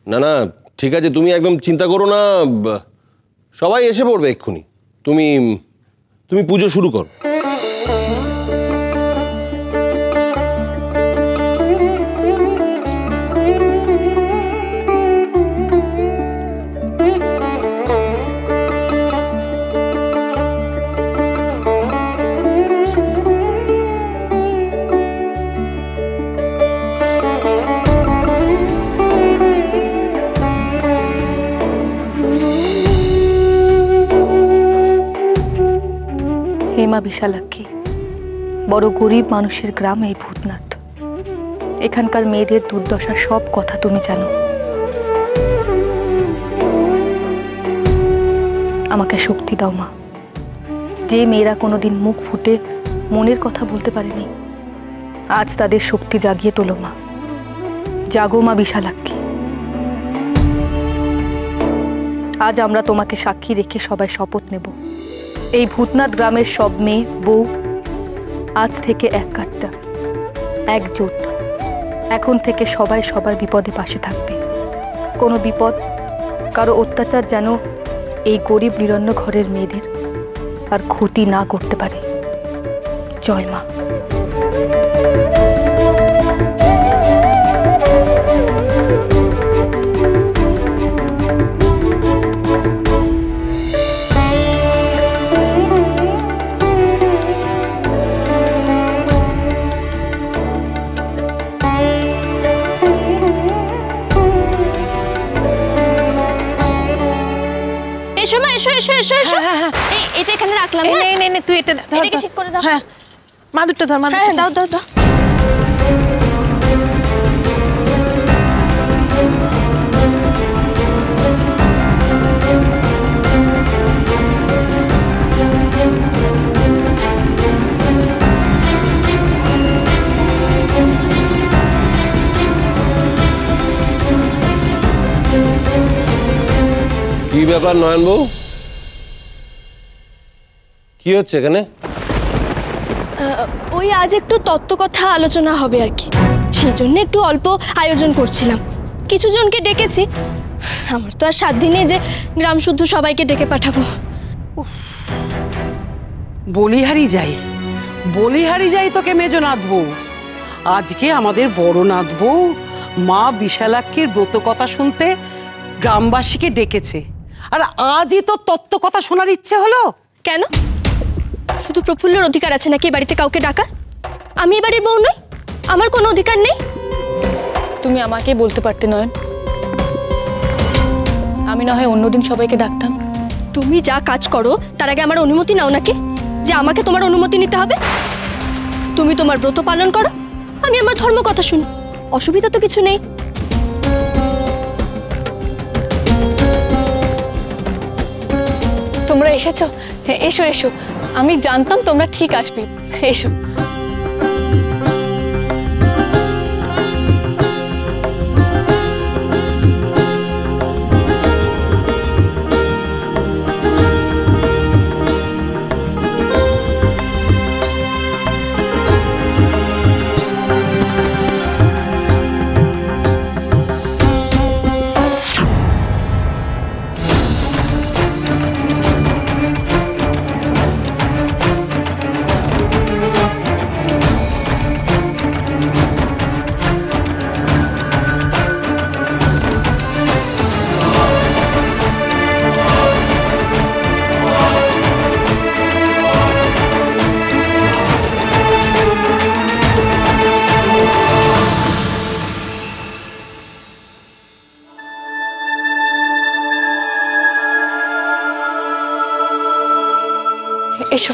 না না ঠিক আছে, তুমি একদম চিন্তা করো না, সবাই এসে পড়বে এক্ষুনি। তুমি তুমি পুজো শুরু করো। মা বিশালাক্ষী, বড় গরিব মানুষের গ্রাম এই ভূতনাথ। এখানকার মেয়েদের দুর্দশার সব কথা তুমি জানো। আমাকে শক্তি দাও মা, যে মেয়েরা কোনোদিন মুখ ফুটে মনের কথা বলতে পারেনি, আজ তাদের শক্তি জাগিয়ে তোলো মা। জাগো মা বিশালাক্ষী। আজ আমরা তোমাকে সাক্ষী রেখে সবাই শপথ নেব, এই ভূতনাথ গ্রামের সব মেয়ে বউ আজ থেকে এক কাট্টা, একজোট। এখন থেকে সবাই সবার বিপদে পাশে থাকবে। কোনো বিপদ, কারো অত্যাচার যেন এই গরিব নিরন্ন ঘরের মেয়েদের আর ক্ষতি না করতে পারে। জয় মা। এটা এখানে রাখলাম। তুই এটাকে ঠিক করে দাও। হ্যাঁ মাদুরটা ধর। হ্যাঁ দাও দাও দাও। কি ব্যাপার নয়ন বউ, কি হচ্ছে এখানে? ওই আজ একটু তত্ত্ব কথা আলোচনা হবে আর কি, সেই জন্য একটু অল্প আয়োজন করছিলাম। কিছু জনকে ডেকেছি, আমার তো আর 7 দিনে যে গ্রাম শুদ্ধ সবাইকে ডেকে পাঠাবো। বলিহারি যাই তোকে মেজো নাথবো। আজকে আমাদের বড় নাথবো মা বিশালাক্ষীর ব্রত কথা শুনতে গ্রামবাসীকে ডেকেছে, আর আজই তো তত্ত্ব কথা শোনার ইচ্ছে হলো। কেন? শুধু প্রফুল্লর অধিকার আছে নাকি বাড়িতে কাউকে ডাকার? আমি এ বাড়ির বউ নই? আমার কোনো অধিকার নেই? তুমি আমাকে বলতে পারতে নয়ন, আমি না হয় অন্যদিন সবাইকে ডাকতাম। তুমি যা কাজ করো তার আগে আমার অনুমতি নাও নাকি, যে আমাকে তোমার অনুমতি নিতে হবে? তুমি তোমার ব্রত পালন করো, আমি আমার ধর্ম কথা শুনি, অসুবিধা তো কিছু নেই। তোমরা এসেছো, এসো এসো, আমি জানতাম তোমরা ঠিক আসবে, এসো। এসো।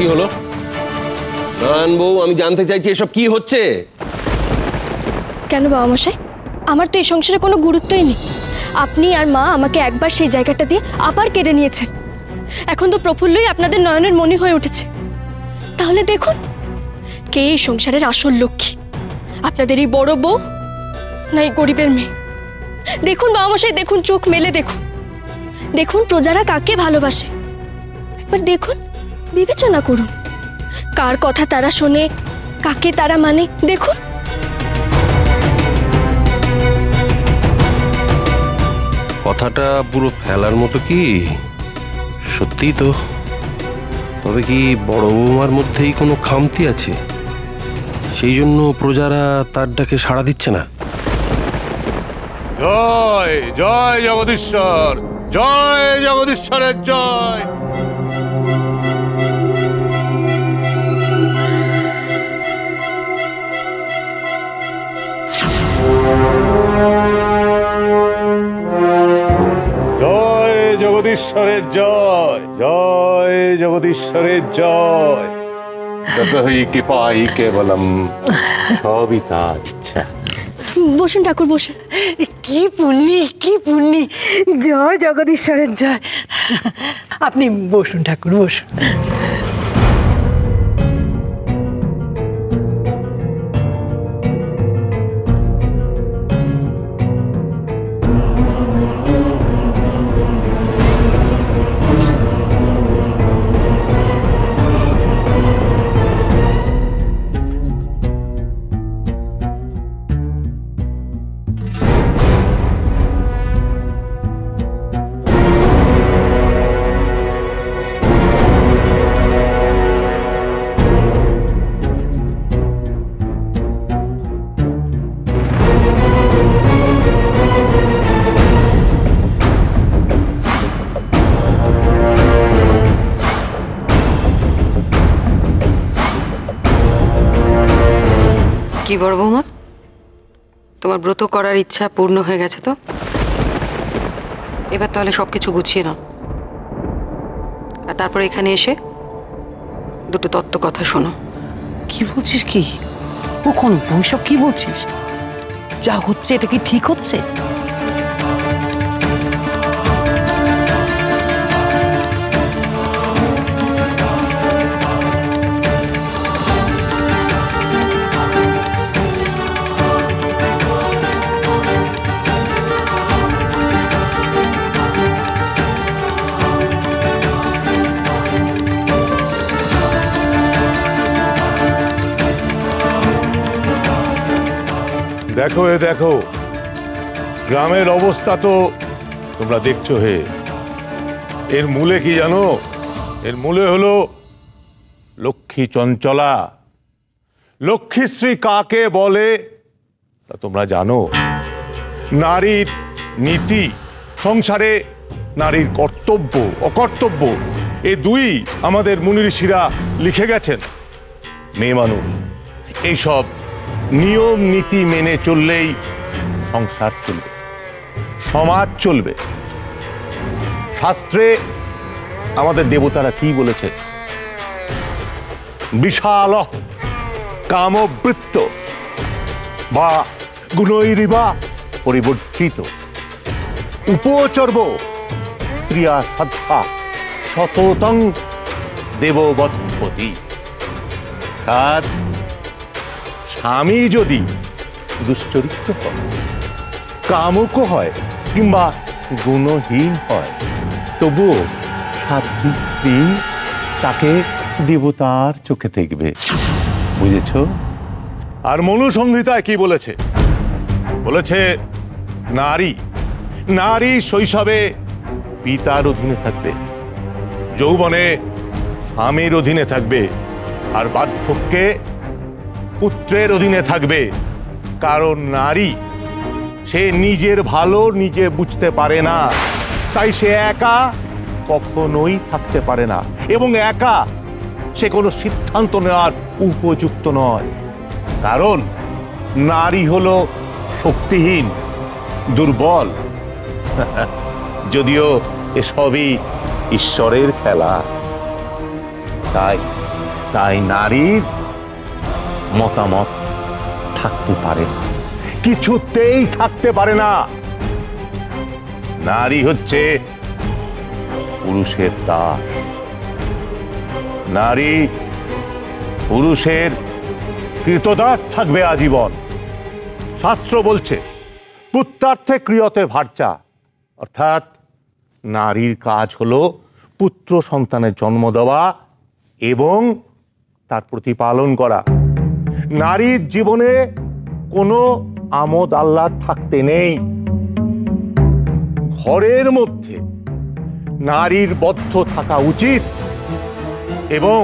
কি হলো? নারায়ণ বউ, আমি জানতে চাইছি এসব কি হচ্ছে? কেন বাবা মশাই, আমার তো এই সংসারে কোনো গুরুত্বই নেই। আপনি আর মা আমাকে একবার সেই জায়গাটা দিয়ে আবার কেড়ে নিয়েছেন। এখন তো প্রফুল্লই আপনাদের নয়নের মণি হয়ে উঠেছে। তাহলে দেখুন কে এই সংসারের আসল লক্ষ্মী, আপনাদের এই বড় বউ না এই গরিবের মেয়ে। দেখুন বাবা মশাই, দেখুন, চোখ মেলে দেখুন, দেখুন প্রজারা কাকে ভালোবাসে। একবার দেখুন, বিবেচনা করুন কার কথা তারা শোনে, কাকে তারা মানে। দেখুন কথাটা পুরো ফেলার মতো কি? সত্যি তো? তবে কি বড় বৌমার মধ্যেই কোনো খামতি আছে? সেই জন্য প্রজারা তার ডাকে সাড়া দিচ্ছে না? জয় জয় জগদীশ্বর, জয় জগদীশ্বরের জয়। জয় জগদীশ্বরের জয়, জয় জগদীশ্বরের জয়। ততই কৃপাই কেবলম, সবই তার ইচ্ছা। বসুন ঠাকুর, বসুন। কি পুণ্যি, কি পুণ্যি। জয় জগদীশ্বরের জয়। আপনি বসুন ঠাকুর, বসুন। কি বড় বৌমা, তোমার ব্রত করার ইচ্ছা পূর্ণ হয়ে গেছে তো? এবার তাহলে সবকিছু গুছিয়ে নাও, আর তারপর এখানে এসে দুটো তত্ত্ব কথা শোনো। কি বলছিস? কি কখন ওইসব কি বলছিস? যা হচ্ছে এটা কি ঠিক হচ্ছে? দেখো এ দেখো, গ্রামের অবস্থা তো তোমরা দেখছো। হে, এর মূলে কি জানো? এর মূলে হলো লক্ষ্মী চঞ্চলা। লক্ষ্মীশ্রী কাকে বলে তা তোমরা জানো? নারীর নীতি, সংসারে নারীর কর্তব্য অকর্তব্য, এ দুই আমাদের মুনি ঋষিরা লিখে গেছেন। মেয়ে মানুষ এইসব নিয়ম নীতি মেনে চললেই সংসার চলবে, সমাজ চলবে। শাস্ত্রে আমাদের দেবতারা কি বলেছে? বিশাল কামবৃত্ত বা গুণৈরিবা পরিবর্তিত, উপচর্ব স্ত্রিয়া শ্রদ্ধা শততং দেববৎপতি। স্বামী যদি দুশ্চরিত্র হয়, কামুক হয় কিংবা গুণহীন হয়, তবুও সাধ্বী স্ত্রী তাকে দেবতার চোখে দেখবে। বুঝেছ? আর মনুসংহিতায় কি বলেছে? বলেছে নারী নারী শৈশবে পিতার অধীনে থাকবে, যৌবনে স্বামীর অধীনে থাকবে, আর বার্ধক্যে পুত্রের অধীনে থাকবে। কারণ নারী সে নিজের ভালো নিজে বুঝতে পারে না, তাই সে একা কখনোই থাকতে পারে না, এবং একা সে কোনো সিদ্ধান্ত নেওয়ার উপযুক্ত নয়। কারণ নারী হলো শক্তিহীন, দুর্বল। যদিও এসবই ঈশ্বরের খেলা। তাই তাই নারীর মতামত থাকতে পারে না, কিছুতেই থাকতে পারে না। নারী হচ্ছে পুরুষের দাস। নারী পুরুষের কৃতদাস থাকবে আজীবন। শাস্ত্র বলছে পুত্রার্থে ক্রিয়তে ভার্চা, অর্থাৎ নারীর কাজ হলো পুত্র সন্তানের জন্ম দেওয়া এবং তার প্রতিপালন করা। নারীর জীবনে কোনো আমোদ আহ্লাদ থাকতে নেই। ঘরের মধ্যে নারীর বদ্ধ থাকা উচিত এবং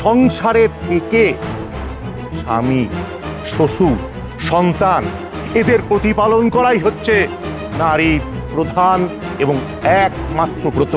সংসারে থেকে স্বামী, শ্বশুর, সন্তান এদের প্রতিপালন করাই হচ্ছে নারীর প্রধান এবং একমাত্র ব্রত।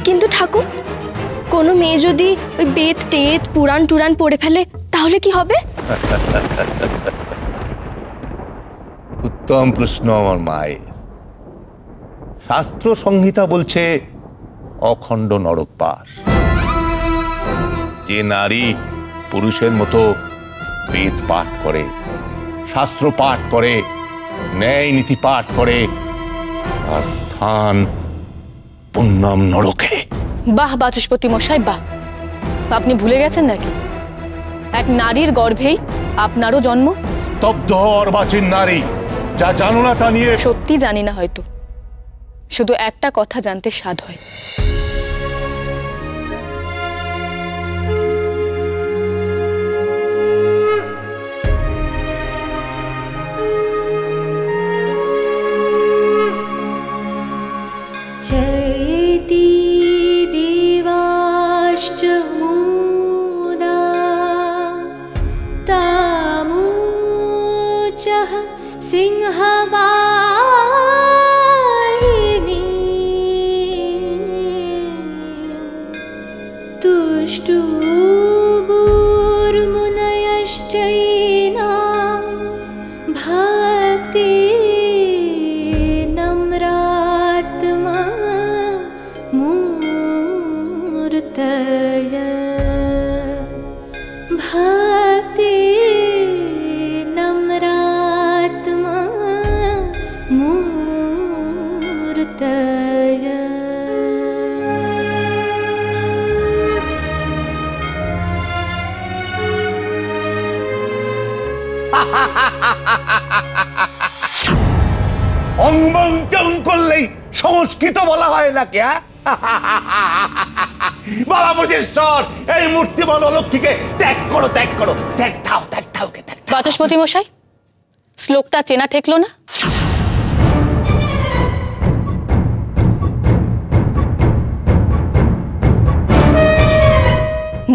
কিন্তু ঠাকুর, কোনো মেয়ে যদি ওই বেদ টেদ পুরাণ টুরান পড়ে ফেলে তাহলে কি হবে? উত্তম প্রশ্ন আমার মায়ের। শাস্ত্র সংহিতা বলছে অখণ্ড নরকবাস। যে নারী পুরুষের মতো বেদ পাঠ করে, শাস্ত্র পাঠ করে, ন্যায় নীতি পাঠ করে, তার স্থান পুণ্যম নরকে। বাহ বাচস্পতি মশাই, বাহ! আপনি ভুলে গেছেন নাকি এক নারীর গর্ভেই আপনারও জন্ম? স্তব্ধ অর্বাচীন নারী, যা জানো না তা নিয়ে। সত্যি জানি না হয়তো, শুধু একটা কথা জানতে স্বাদ হয়। जयति देवाश्च मुदा तामुचः सिंहवाहिनी तुष्टुबुर्मुनयश्चैनां भक्ति नम्रात्मा मूर्तय भक्ति नम्रात्मा मूर्तय। অঙ্গং করলেই সংস্কৃত বলা হয় নাকি? বাবা বুঝেশ্বর, এই মূর্তিমান অলক্ষীকে ত্যাগ করো, ত্যাগ করো, ত্যাগ দাও, ত্যাগ দাও, ত্যাগ দাও। বাচস্পতি মশাই, শ্লোকটা চেনা ঠেকলো না?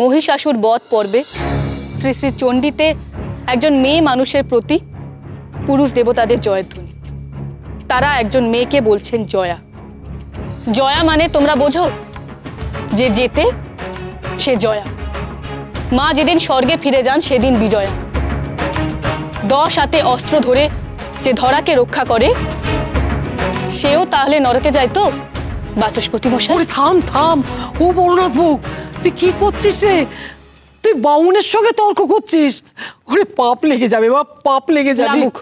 মহিষাসুর বধ পর্বে শ্রী শ্রী চণ্ডীতে একজন মেয়ে মানুষের প্রতি পুরুষ দেবতাদের জয়ধ্বনি। তারা একজন মেয়েকে বলছেন জয়া। জয়া মানে তোমরা বোঝো, যে যেতে সে জয়া। মা যেদিন স্বর্গে ফিরে যান সেদিন বিজয়া। 10 হাতে অস্ত্র ধরে যে ধরাকে রক্ষা করে সেও তাহলে নরকে যায় তো বাচস্পতি মশাই? ওরে থাম থাম, ও বড়নাথ বউ, তুই কি করছিস রে? তুই বাউনের সঙ্গে তর্ক করছিস? ওরে পাপ লেগে যাবে বাপ, পাপ লেগে যাবে। লাগুক,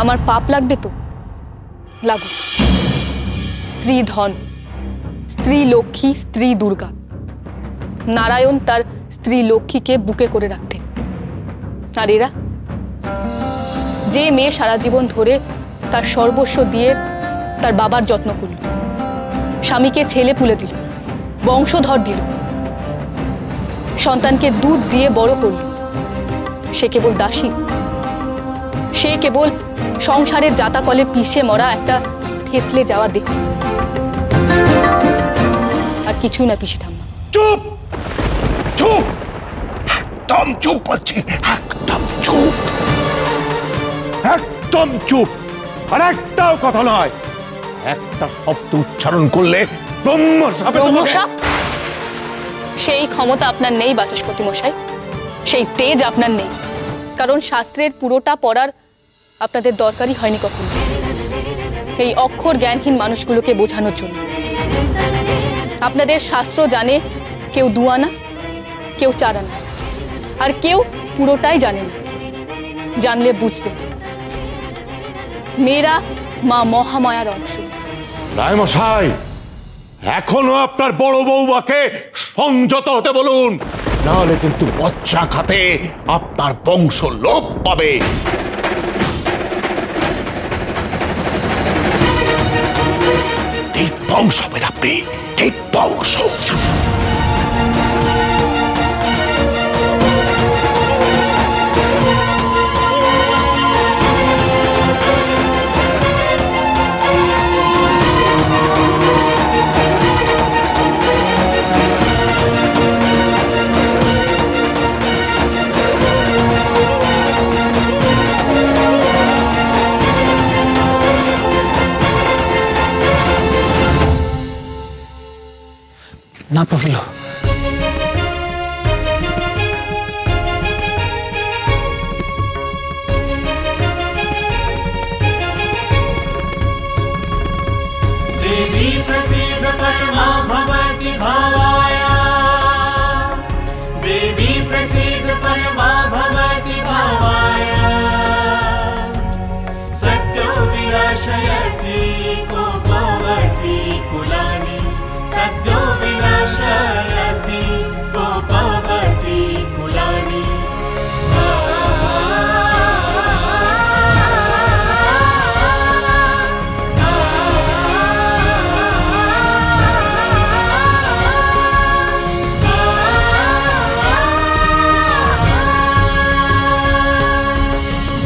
আমার পাপ লাগবে তো লাগুক। স্ত্রী ধন, স্ত্রী লক্ষ্মী, স্ত্রী দুর্গা। নারায়ণ তার স্ত্রী লক্ষ্মীকে বুকে করে রাখতেন। আর এরা, যে মেয়ে সারা জীবন ধরে তার সর্বস্ব দিয়ে তার বাবার যত্ন করল, স্বামীকে ছেলে পুলে দিল, বংশধর দিল, সন্তানকে দুধ দিয়ে বড় করল, সে কেবল দাসী? সে কেবল সংসারের জাতাকলে পিষে মরা একটা থেতলে যাওয়া দেহ, আর কিছুই না পিসি ঠাম্মা। চুপ চুপ, একদম চুপ বলছি, একদম চুপ, একদম চুপ। আর একটাও কথা নয়, একটা শব্দ উচ্চারণ করলে ব্রহ্মশাপে ব্রহ্মশাপ? সেই ক্ষমতা আপনার নেই বাচস্পতি মশাই, সেই তেজ আপনার নেই। কারণ শাস্ত্রের পুরোটা পড়ার আপনাদের দরকারই হয়নি কখনো এই অক্ষর জ্ঞানহীন মানুষগুলোকে বোঝানোর জন্য। আপনাদের শাস্ত্র জানে কেউ 2 আনা, কেউ 4 আনা, আর কেউ পুরোটাই জানে না। জানলে বুঝতে মেয়েরা মা মহামায়ার অংশ। রায়মশাই, এখনো আপনার বড় বৌমাকে সংযত হতে বলুন, নাহলে কিন্তু বচ্চা খাতে আপনার বংশ লোপ পাবে। ঠিক বংশ হবেন আপনি, ঠিক বংশ। না প্রফুল্ল, देवी प्रसीद परमा भवति भावाया, देवी प्रसीद परमा भवति भावाया, सत्यो विनाशयसि कोपवति कुलानि, सत्यो विनाशयसि कोपवति कुलानि।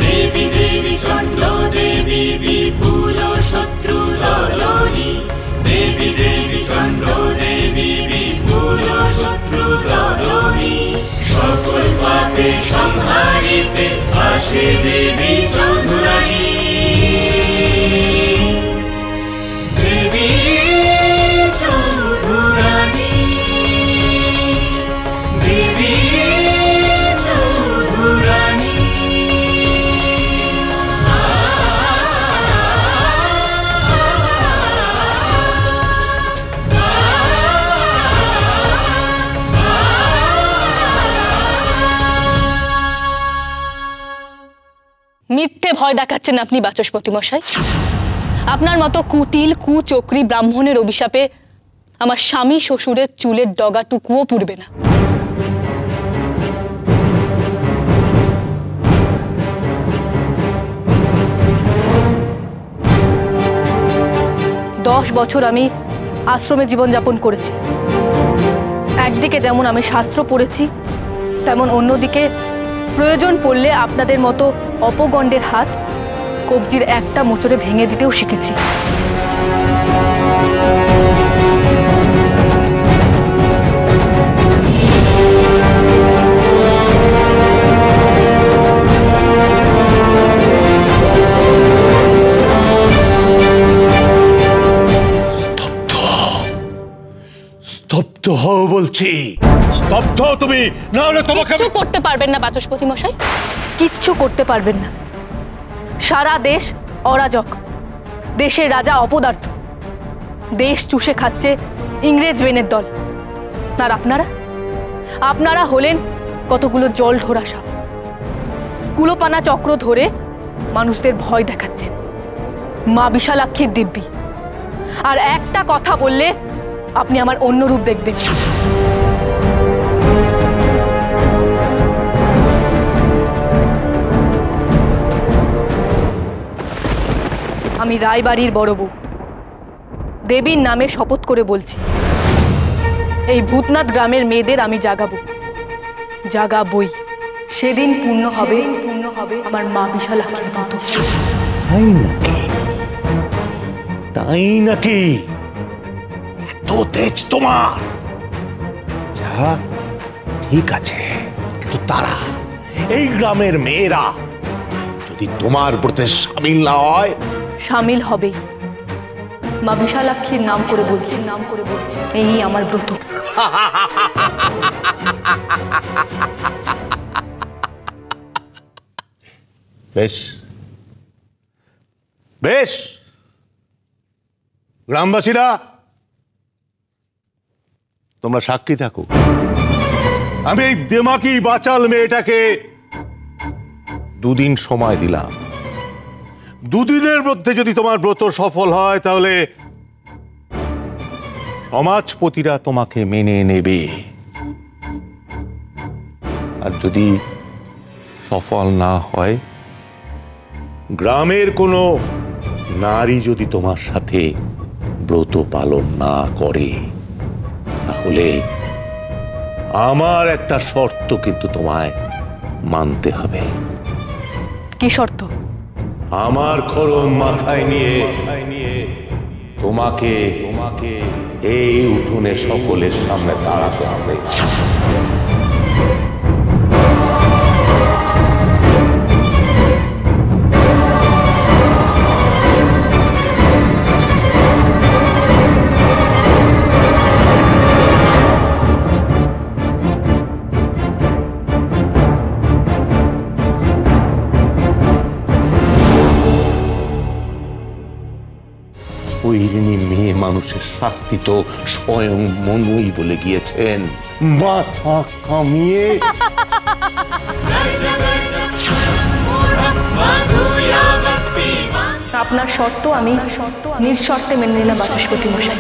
देवी देवी चण्डो देवी विपुलो शत्रु दलोनि, देवी देवी चण्डो देवी विपुलो शत्रु दलोनि, सकल पापे संहारिते आशे देवी चन्द्राणी। देवी चौधुरानी, देवी चौधुरानी। মিথ্যে ভয় দেখাচ্ছেন আপনি বাচস্পতি মশাই। আপনার মতো কুটিল কুচক্রী ব্রাহ্মণের অভিশাপে আমার স্বামী শ্বশুরের চুলের ডগাটুকুও পুড়বে না। 10 বছর আমি আশ্রমে জীবনযাপন করেছি। একদিকে যেমন আমি শাস্ত্র পড়েছি, তেমন অন্যদিকে প্রয়োজন পড়লে আপনাদের মতো অপগণ্ডের হাত কবজির একটা মোচড়ে ভেঙে দিতেও শিখেছি। স্তব্ধ হও বলছি, স্তব্ধ তুমি, না হলে তোমাকে কিচ্ছু করতে পারবেন না বাচস্পতি মশাই, কিচ্ছু করতে পারবেন না। সারা দেশ অরাজক, দেশের রাজা অপদার্থ, দেশ চুষে খাচ্ছে ইংরেজ বেনের দল। আর আপনারা হলেন কতগুলো জল ঢোরা সাপ, কুলোপানা চক্র ধরে মানুষদের ভয় দেখাচ্ছেন, মা বিশালাক্ষীর দিব্যি। আর একটা কথা বললে আপনি আমার অন্য রূপ দেখবেন। আমি রায়বাড়ির বড় বউ, দেবীর নামে শপথ করে বলছি, এই ভূতনাথ গ্রামের মেয়েদের আমি জাগাবই। সেদিন পূর্ণ হবে আমার মা বিশালাক্ষীর ব্রত। তাই নাকি? এত তেজ তোমার? ঠিক আছে, কিন্তু তারা, এই গ্রামের মেয়েরা যদি তোমার ব্রতে সামিল না হয়? সামিল হবেই। মা বিশালাক্ষীর নাম করে বলছি, এই আমার ব্রত। বেশ বেশ, গ্রামবাসীরা তোমরা সাক্ষী থাকো। আমি এই দেমাকি বাচাল মেয়েটাকে 2 দিন সময় দিলাম। 2 দিনের মধ্যে যদি তোমার ব্রত সফল হয় তাহলে সমাজপতিরা তোমাকে মেনে নেবে, আর যদি সফল না হয়, গ্রামের কোনো নারী যদি তোমার সাথে ব্রত পালন না করে, তাহলে আমার একটা শর্ত কিন্তু তোমায় মানতে হবে। কি শর্ত? আমার খড়ম মাথায় নিয়ে তোমাকে এই উঠোনে সকলের সামনে দাঁড়াতে হবে। বৈরিণী মেয়ে মানুষের শাস্তি তো স্বয়ং মনুই বলে গিয়েছেন। মাথা কামিয়ে আপনার শর্ত আমি নিঃশর্তে মেনে নিলাম বাচস্পতি মশাই।